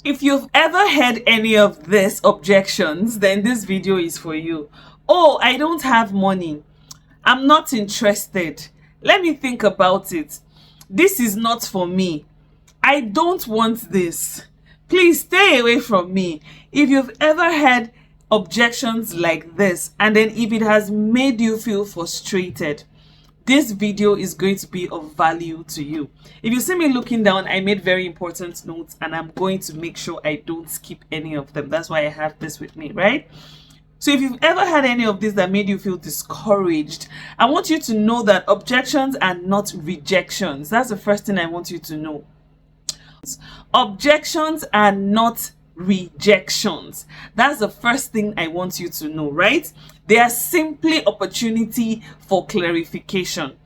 If you've ever heard any of these objections, then this video is for you. Oh, I don't have money. I'm not interested. Let me think about it. This is not for me. I don't want this. Please stay away from me. If you've ever had objections like this, and then if it has made you feel frustrated, this video is going to be of value to you. If you see me looking down, I made very important notes and I'm going to make sure I don't skip any of them. That's why I have this with me, right? So if you've ever had any of this that made you feel discouraged, I want you to know that objections are not rejections. That's the first thing I want you to know. Objections are not rejections. That's the first thing I want you to know, right? They are simply opportunity for clarification.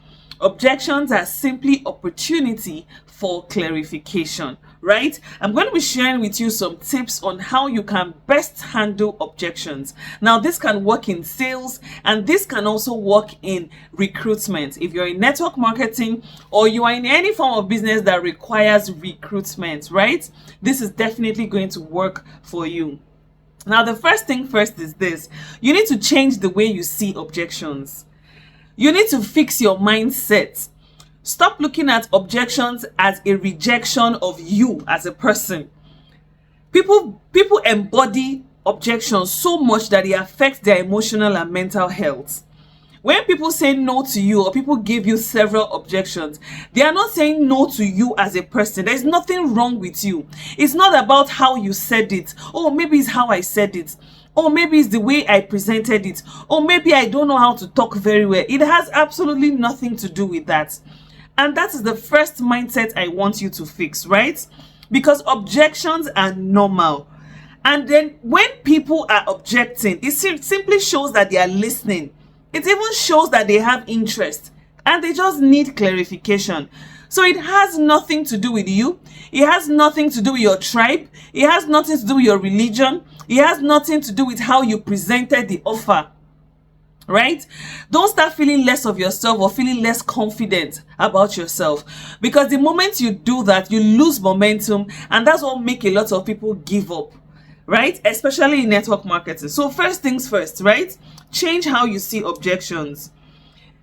Objections are simply opportunity for clarification, right? I'm going to be sharing with you some tips on how you can best handle objections. Now, this can work in sales and this can also work in recruitment. If you're in network marketing or you are in any form of business that requires recruitment, right? This is definitely going to work for you. Now, the first thing first is this. You need to change the way you see objections. You need to fix your mindset. Stop looking at objections as a rejection of you as a person. People embody objections so much that it affects their emotional and mental health. When people say no to you or people give you several objections, they are not saying no to you as a person. There's nothing wrong with you. It's not about how you said it. Oh, maybe it's how I said it. Or maybe it's the way I presented it. Or maybe I don't know how to talk very well. It has absolutely nothing to do with that. And that is the first mindset I want you to fix, right? Because objections are normal. And then when people are objecting, it simply shows that they are listening. It even shows that they have interest and they just need clarification. So it has nothing to do with you. It has nothing to do with your tribe. It has nothing to do with your religion. It has nothing to do with how you presented the offer, right? Don't start feeling less of yourself or feeling less confident about yourself, because the moment you do that, you lose momentum, and that's what makes a lot of people give up, right? Especially in network marketing. So first things first, right? Change how you see objections.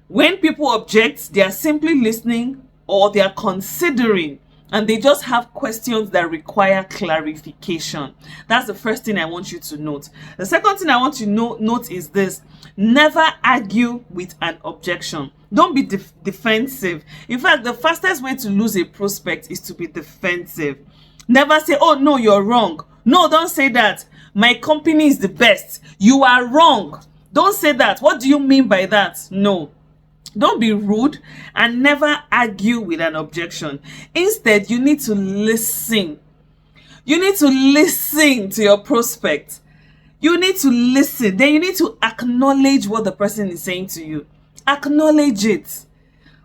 When people object, they are simply listening or they are considering, and they just have questions that require clarification. That's the first thing I want you to note. The second thing I want you to note is this. Never argue with an objection. Don't be defensive. In fact, the fastest way to lose a prospect is to be defensive. Never say, oh no, you're wrong. No, don't say that. My company is the best. You are wrong. Don't say that. What do you mean by that? No. Don't be rude and never argue with an objection. Instead, you need to listen. You need to listen to your prospect. You need to listen. Then you need to acknowledge what the person is saying to you. Acknowledge it.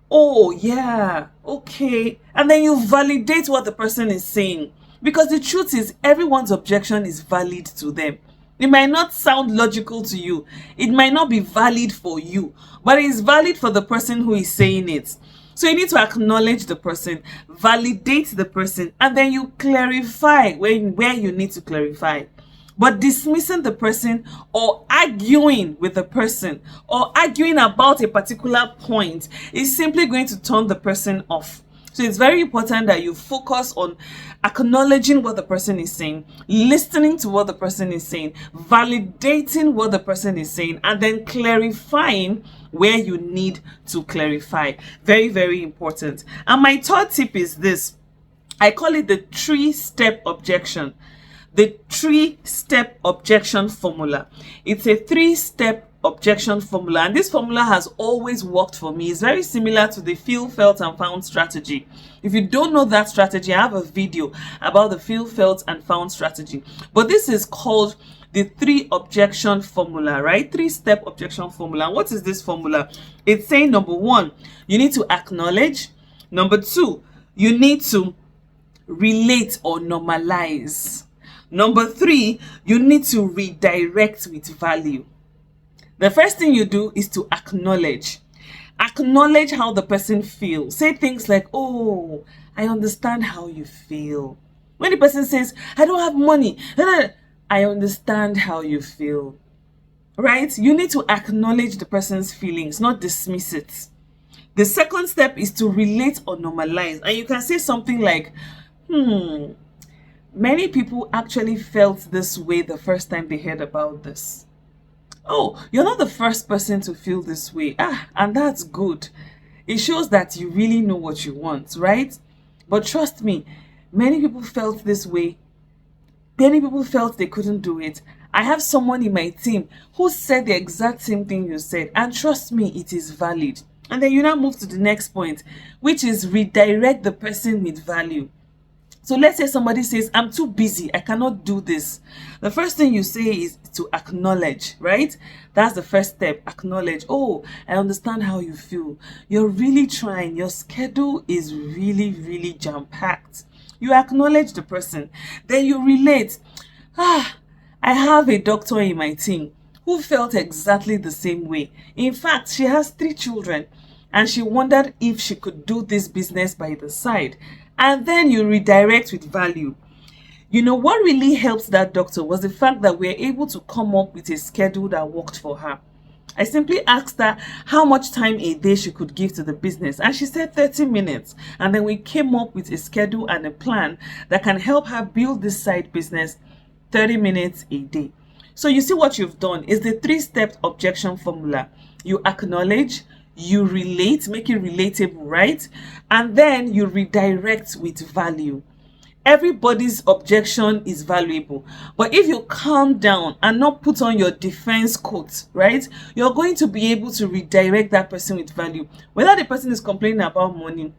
Oh, yeah, okay. And then you validate what the person is saying. Because the truth is, everyone's objection is valid to them. It might not sound logical to you. It might not be valid for you, but it is valid for the person who is saying it. So you need to acknowledge the person, validate the person, and then you clarify where you need to clarify. But dismissing the person or arguing with the person or arguing about a particular point is simply going to turn the person off. So it's very important that you focus on acknowledging what the person is saying, listening to what the person is saying, validating what the person is saying, and then clarifying where you need to clarify. Very, very important. And my third tip is this. I call it the 3-step objection. The 3-step objection formula. It's a 3-step objection formula, and this formula has always worked for me. It's very similar to the feel, felt, and found strategy. If you don't know that strategy, I have a video about the feel, felt, and found strategy. But this is called the 3 objection formula, right? 3-step objection formula. And what is this formula? It's saying, number 1, you need to acknowledge. Number 2, you need to relate or normalize. Number 3, you need to redirect with value. The first thing you do is to acknowledge. Acknowledge how the person feels. Say things like, oh, I understand how you feel. When the person says, I don't have money, I understand how you feel, right? You need to acknowledge the person's feelings, not dismiss it. The second step is to relate or normalize. And you can say something like, many people actually felt this way the first time they heard about this. Oh, you're not the first person to feel this way. And that's good. It shows that you really know what you want, right? But trust me, many people felt this way. Many people felt they couldn't do it. I have someone in my team who said the exact same thing you said. And trust me, it is valid. And then you now move to the next point, which is redirect the person with value. So let's say somebody says, I'm too busy, I cannot do this. The first thing you say is to acknowledge, right? That's the first step. Acknowledge. Oh, I understand how you feel. You're really trying. Your schedule is really, really jam-packed. You acknowledge the person. Then you relate. I have a doctor in my team who felt exactly the same way. In fact, she has 3 children and she wondered if she could do this business by the side. And then you redirect with value. You know, what really helped that doctor was the fact that we were able to come up with a schedule that worked for her. I simply asked her how much time a day she could give to the business, and she said 30 minutes. And then we came up with a schedule and a plan that can help her build this side business 30 minutes a day. So you see what you've done is the 3-step objection formula. You acknowledge, you relate, make it relatable, right? And then you redirect with value. Everybody's objection is valuable, but if you calm down and not put on your defense coat, right, you're going to be able to redirect that person with value. Whether the person is complaining about money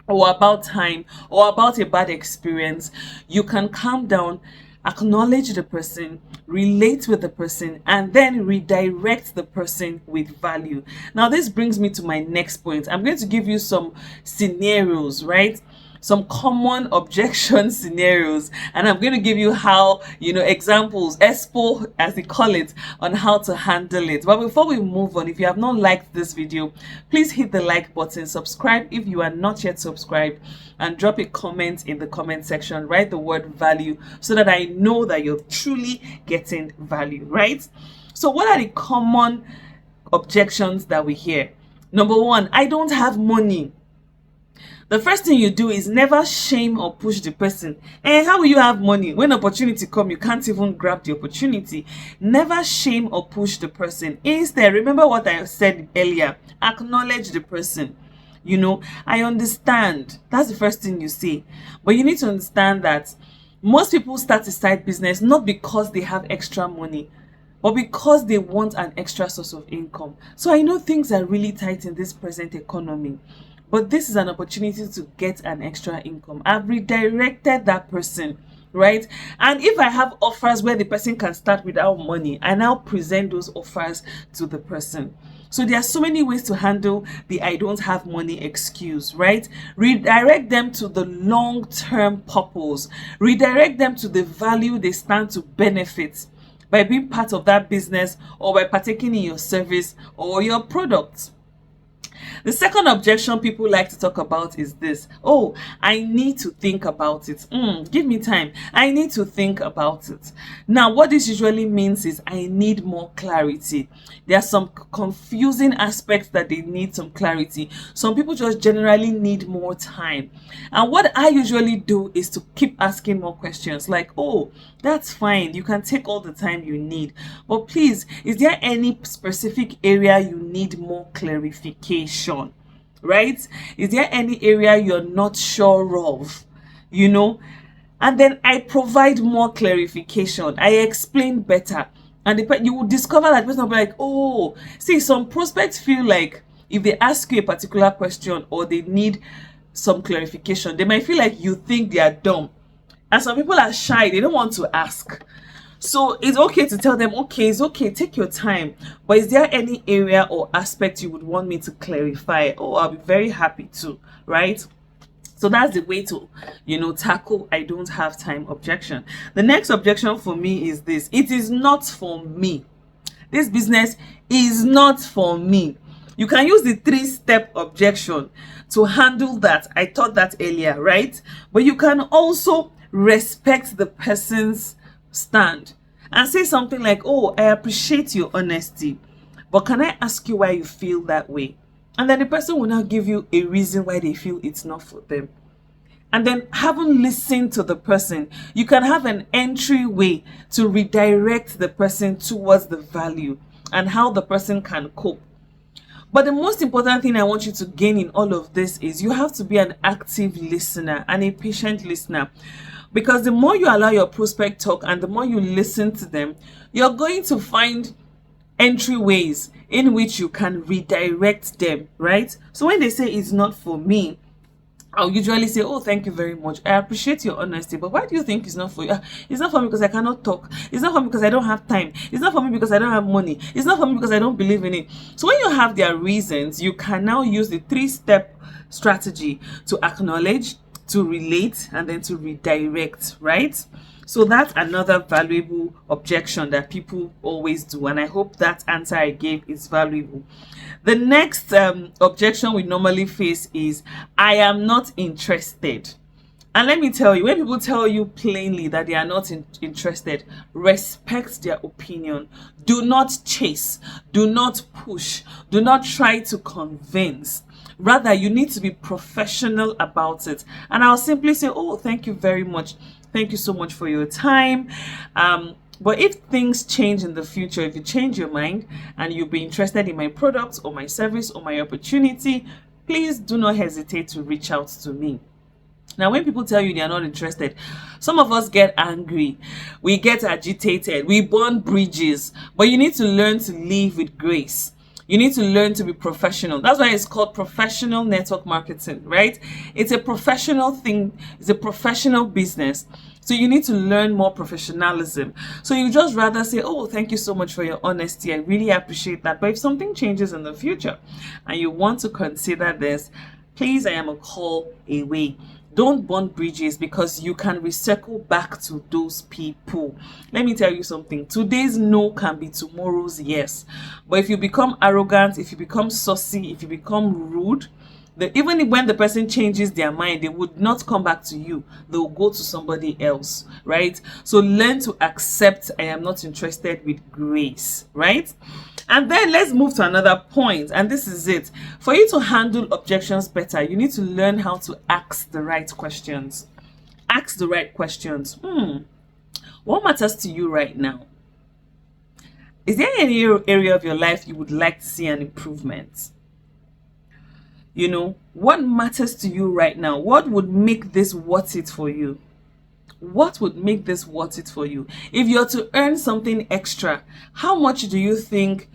or about time or about a bad experience, you can calm down, acknowledge the person, relate with the person, and then redirect the person with value. Now this brings me to my next point. I'm going to give you some scenarios, right? Some common objection scenarios, and I'm going to give you how, examples, expo as they call it, on how to handle it. But before we move on, if you have not liked this video, please hit the like button, subscribe if you are not yet subscribed, and drop a comment in the comment section. Write the word value so that I know that you're truly getting value, right? So what are the common objections that we hear? Number 1, I don't have money. The first thing you do is never shame or push the person. How will you have money? When opportunity comes, you can't even grab the opportunity. Never shame or push the person. Instead, remember what I said earlier. Acknowledge the person. I understand. That's the first thing you say. But you need to understand that most people start a side business not because they have extra money, but because they want an extra source of income. So I know things are really tight in this present economy, but this is an opportunity to get an extra income. I've redirected that person, right? And if I have offers where the person can start without money, I now present those offers to the person. So there are so many ways to handle the I don't have money excuse, right? Redirect them to the long-term purpose. Redirect them to the value they stand to benefit by being part of that business or by partaking in your service or your product. The second objection people like to talk about is this. Oh, I need to think about it. Give me time. I need to think about it. Now, what this usually means is I need more clarity. There are some confusing aspects that they need some clarity. Some people just generally need more time. And what I usually do is to keep asking more questions like, oh, that's fine. You can take all the time you need. But please, is there any specific area you need more clarification? Right? Is there any area you're not sure of? And then I provide more clarification. I explain better. And you will discover that person will be like, oh, see, some prospects feel like if they ask you a particular question or they need some clarification, they might feel like you think they are dumb. And some people are shy, they don't want to ask. So it's okay to tell them, okay, it's okay, take your time. But is there any area or aspect you would want me to clarify? Oh, I'll be very happy to, right? So that's the way to, tackle I don't have time objection. The next objection for me is this. It is not for me. This business is not for me. You can use the 3-step objection to handle that. I taught that earlier, right? But you can also respect the person's stand and say something like, oh, I appreciate your honesty, but can I ask you why you feel that way? And then the person will now give you a reason why they feel it's not for them. And then, having listened to the person, you can have an entryway to redirect the person towards the value and how the person can cope. But the most important thing I want you to gain in all of this is you have to be an active listener and a patient listener. Because the more you allow your prospect talk and the more you listen to them, you're going to find entryways in which you can redirect them, right? So when they say it's not for me, I'll usually say, oh, thank you very much. I appreciate your honesty, but why do you think it's not for you? It's not for me because I cannot talk. It's not for me because I don't have time. It's not for me because I don't have money. It's not for me because I don't believe in it. So when you have their reasons, you can now use the 3-step strategy to acknowledge, to relate, and then to redirect, right? So that's another valuable objection that people always do. And I hope that answer I gave is valuable. The next objection we normally face is, I am not interested. And let me tell you, when people tell you plainly that they are not interested, respect their opinion. Do not chase. Do not push. Do not try to convince. Rather, you need to be professional about it. And I'll simply say, oh, thank you very much. Thank you so much for your time. But if things change in the future, if you change your mind and you'll be interested in my product or my service or my opportunity, please do not hesitate to reach out to me. Now, when people tell you they are not interested, some of us get angry, we get agitated, we burn bridges, but you need to learn to live with grace. You need to learn to be professional. That's why it's called professional network marketing, right? It's a professional thing. It's a professional business. So you need to learn more professionalism. So you just rather say, oh, thank you so much for your honesty. I really appreciate that. But if something changes in the future and you want to consider this, please, I am a call away. Don't burn bridges because you can recycle back to those people. Let me tell you something. Today's no can be tomorrow's yes. But if you become arrogant, if you become saucy, if you become rude, even when the person changes their mind, they would not come back to you. They will go to somebody else, right? So learn to accept I am not interested with grace, right? And then let's move to another point, and this is it. For you to handle objections better, you need to learn how to ask the right questions. Ask the right questions. What matters to you right now? Is there any area of your life you would like to see an improvement? You know, what matters to you right now? What would make this worth it for you? What would make this worth it for you? If you're to earn something extra, how much do you think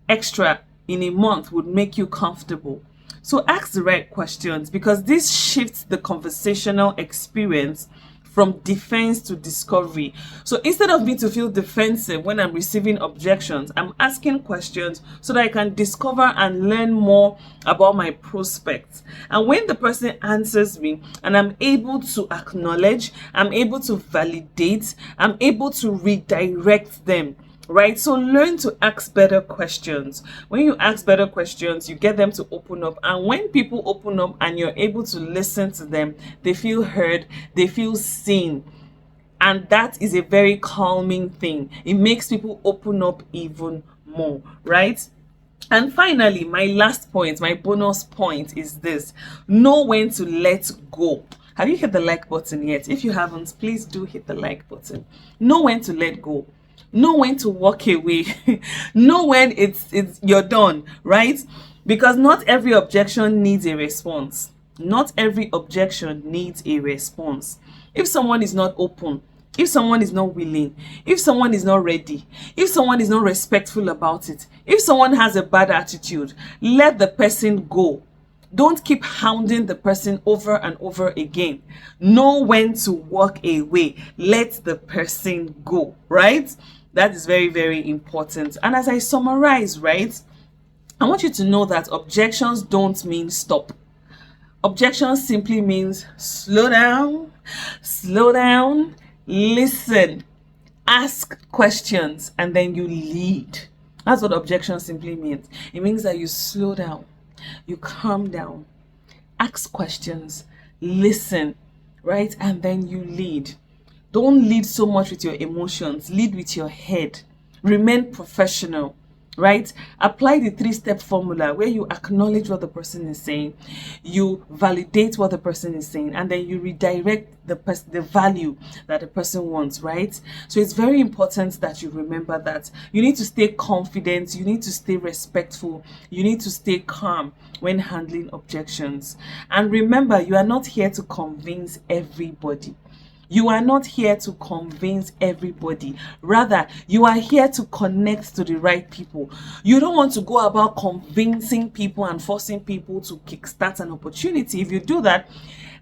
extra in a month would make you comfortable? So ask the right questions, because this shifts the conversational experience from defense to discovery. So instead of me to feel defensive when I'm receiving objections, I'm asking questions so that I can discover and learn more about my prospects. And when the person answers me and I'm able to acknowledge, I'm able to validate, I'm able to redirect them. Right? So learn to ask better questions. When you ask better questions, you get them to open up. And when people open up and you're able to listen to them, they feel heard, they feel seen. And that is a very calming thing. It makes people open up even more, right? And finally, my last point, my bonus point is this: know when to let go. Have you hit the like button yet? If you haven't, please do hit the like button. Know when to let go. Know when to walk away. Know when it's you're done, right? Because not every objection needs a response. Not every objection needs a response. If someone is not open, if someone is not willing, if someone is not ready, if someone is not respectful about it, if someone has a bad attitude, let the person go. Don't keep hounding the person over and over again. Know when to walk away. Let the person go, right? That is very, very important. And as I summarize, right, I want you to know that objections don't mean stop. Objections simply means slow down, listen, ask questions, and then you lead. That's what objection simply means. It means that you slow down, you calm down, ask questions, listen, right, and then you lead. Don't lead so much with your emotions. Lead with your head. Remain professional, right? Apply the 3-step formula where you acknowledge what the person is saying, you validate what the person is saying, and then you redirect the value that the person wants, right? So it's very important that you remember that. You need to stay confident, you need to stay respectful, you need to stay calm when handling objections. And remember, you are not here to convince everybody. You are not here to convince everybody. Rather, you are here to connect to the right people. You don't want to go about convincing people and forcing people to kickstart an opportunity. If you do that,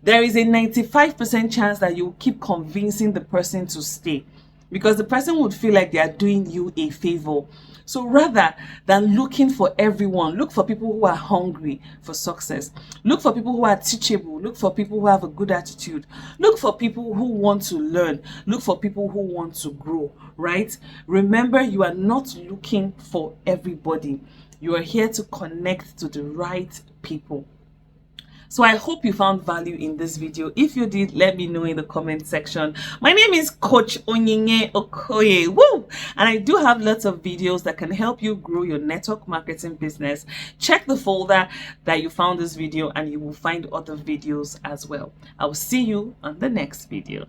there is a 95% chance that you will keep convincing the person to stay, because the person would feel like they are doing you a favor. So rather than looking for everyone, look for people who are hungry for success. Look for people who are teachable. Look for people who have a good attitude. Look for people who want to learn. Look for people who want to grow, right? Remember, you are not looking for everybody. You are here to connect to the right people. So I hope you found value in this video. If you did, let me know in the comment section. My name is Coach Onyinye Okoye. Woo! And I do have lots of videos that can help you grow your network marketing business. Check the folder that you found this video and you will find other videos as well. I will see you on the next video.